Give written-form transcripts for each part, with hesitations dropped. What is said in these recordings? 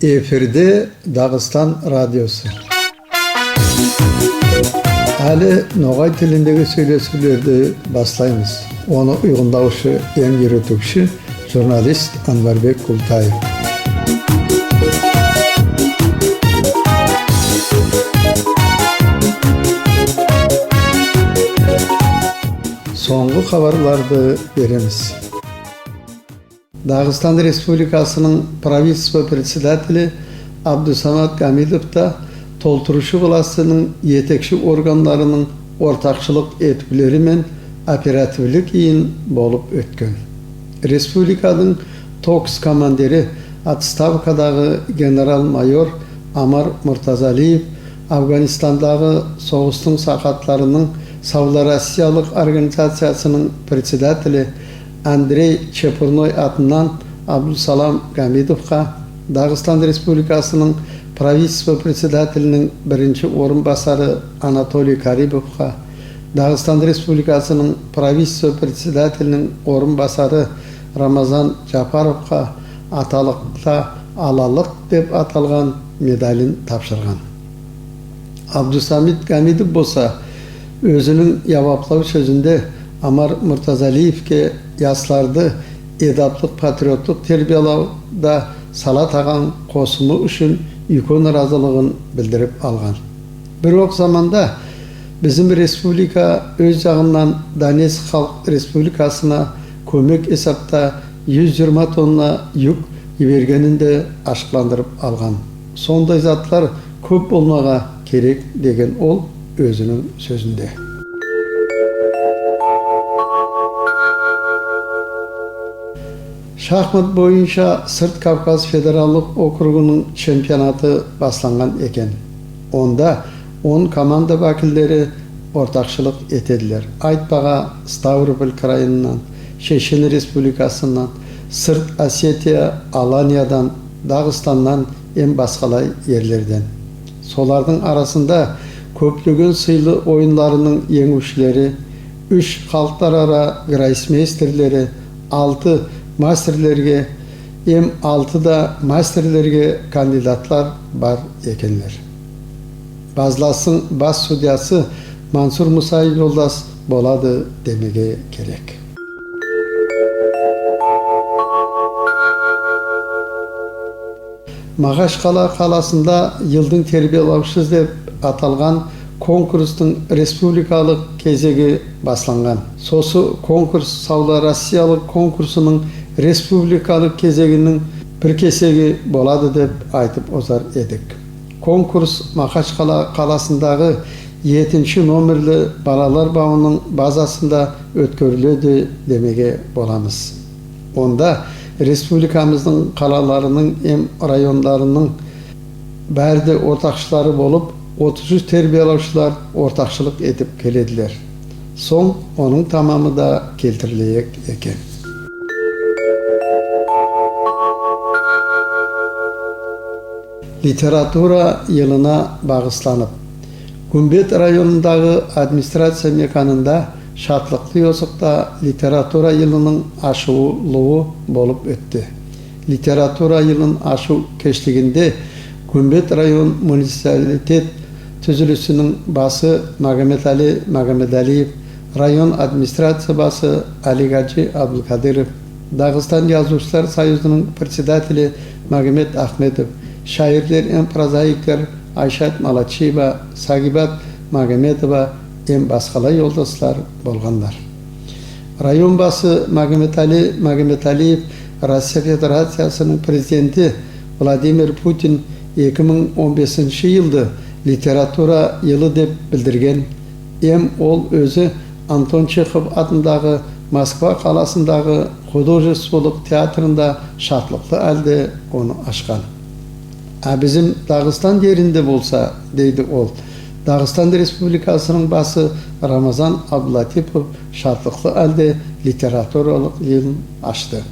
Efirde Dağıstan Radyosu. Hali Noğay tilindeki söyleşilerdi başlayınız. Onu uygundavuşu, en yürütükçü, jurnalist Anvarbek Kultayev. Soңғы хабарларды береміз. Дағыстан Республикасының правительство председателі Абдусамат Гамидовта толтырушы властының етекші органдарының ортақшылық етулері мен оперативлік иін болып өткен. Республиканың ТОКС командирі отставкадағы генерал-майор Амар Мұртазалиев Афганистандағы соғыстың сақатларының Сауда-Россиялық организациясының председателі Андрей Чепурной атынан Абдусалам Гамидовқа, Дағыстан Республикасының правительство председателінің бірінші орынбасары Анатолий Карибовқа, Дағыстан Республикасының правительство председателінің орынбасары Рамазан Жапаровқа аталықта алалық деп аталған медалін тапшырған. Абдусамит Гамидов болса, өзінің яваплау сөзінде Амар Мұртазалиевке ясларды едаплық патриоттық тербиялауда сала таған қосымы үшін үлкен разылығын білдіріп алған. Бір оқ заманда bizim республика өз жағынан Донецк Халық Республикасына көмек есапта 120 тонна жүк жібергенін де ашықландырып алған. Сондай затлар көп болмаға керек деген ол өзінің сөзінде. Шахмат бойынша Сырт Кавказ Федералдық округының чемпионаты басланған екен. Онда 10 команда вәкілдері ортақшылық етеділер. Айтпаға Ставрополь крайынан, Шешен Республикасынан, Сырт Осетия, Аланиядан, Дағыстаннан, ен басқалай ерлерден. Солардың арасында көптеген сыйлы ойынларының еңушілері, 3 халықтар ара грайсмейстерлері, 6 мастерлерге, 6 да мастерлерге кандидатлар бар екенлер. Базласың бас судьясы Мансур Мусаев Жолдас болады демеге керек. Мағашқала қаласында жылдың тербиялаушысы деп аталған конкурстың республикалық кезегі басланған. Сосы конкурс Сауда-Россиялық конкурсының республикалық кезегінің бір кесегі болады деп айтып озар едік. Конкурс Мағашқала қаласындағы 7-ші номерлі балалар бауының базасында өткөріледі демеге боламыз. Онда республикамыздың қалаларының райондарының бәрді ортақшылары болып, 33 тербиялаушылар ортақшылық етіп келеділер. Соң оның тамамы да келтірілейік екен. Литература елына бағысланып. Гүмбет районындағы администрация меканында шатлықлы осықта литература елінің ашылуы болып өтті. Литература елін ашу кештігінде Гүмбет район муниципалитет түзілісінің басы Магомедали Магомедалиев, район администрация басы Алигачи Абдулкадыров, Дағыстан Жазушылар Союзының председателі Магомед Ахметов, шайырлер, прозаиктер Айшат Малачиева, Сагибат Магомедова, басқалай жолдастар болғандар. Район басы Магомедали Магомедалиев Россия Федерациясының президенті Владимир Путин 2015 жылды литература елі деп білдірген. Ол өзі Антон Чехов атындағы Москва қаласындағы художестволық театрында шатлықлы әлде оны ашқан. Bizim Dağıstan yerinde болса, дейді ол, Dağıstan Республикасының басы Рамазан Абдулатипов шатлықлы әлде литературалық елін ашты.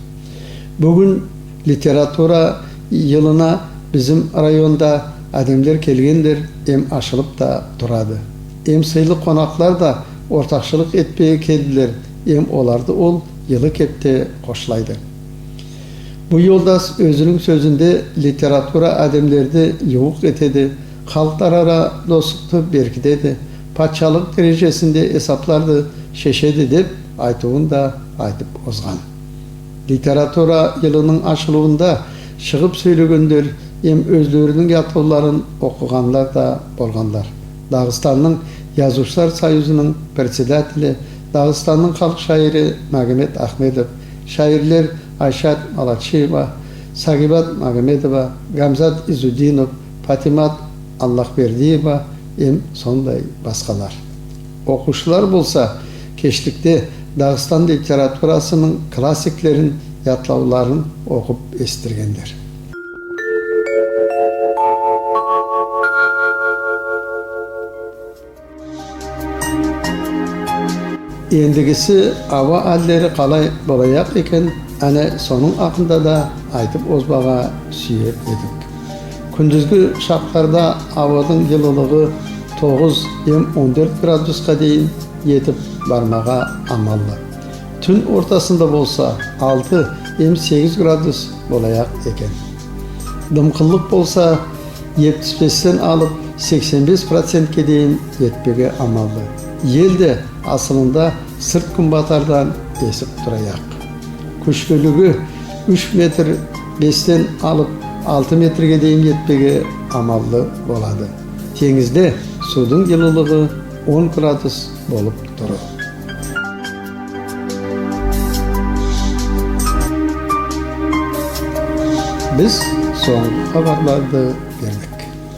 Бүгін литература еліна bizim районда әдемдер келгендер ашылып та тұрады. Сыйлы қонақлар да ортақшылық етпеге келділер. Оларды ол елі кепте қошлайды. Bu yoldaş özünün sözünde literatura ademlerdi yoğuk etedi, halklarara dostluktu berkidedi, patşalık derecesinde hesaplardı şeşedi dep aytığın da aytıp ozgan. Literatura yılının açılığında шығып сөйлегендер hem özlerinin yatırların okuganlar da bolganlar. Dağıstanның Yazuşlar Soyuzu'nun председателі, Dağıstanның halk şairi Magomed Ahmedov, şairler Ayşat Malatçıeva, Sagibat Magomedova, Gamzat İzudinov, Fatimat Allahberdiyeva hem sonday başkalar. Okuşlar bolsa keşlikte Dağıstan literaturasının klasiklerin yatlavların okup estirgenler. Endigisi ava alleri kalay bolayak eken, ane sonun akında da aytıp ozbağa süyer edik. Kündüzgü şartlarda avadın yılılığı 9-14 graduska deyin yetip barmağa amallı. Tün ortasında bolsa 6-8 gradus bolayak eken. Dımkıllık bolsa 75'ten alıp 85% deyin yetpege amallı. Yel de aslında sırt kumbatardan esip durayak. Kuşkölügü 3 metre 5'ten alıp 6 metrege deyin yetpege amallı boladı. Denizde sudun yılılığı 10 gradus bolup durur. Biz son haberlerde geldik.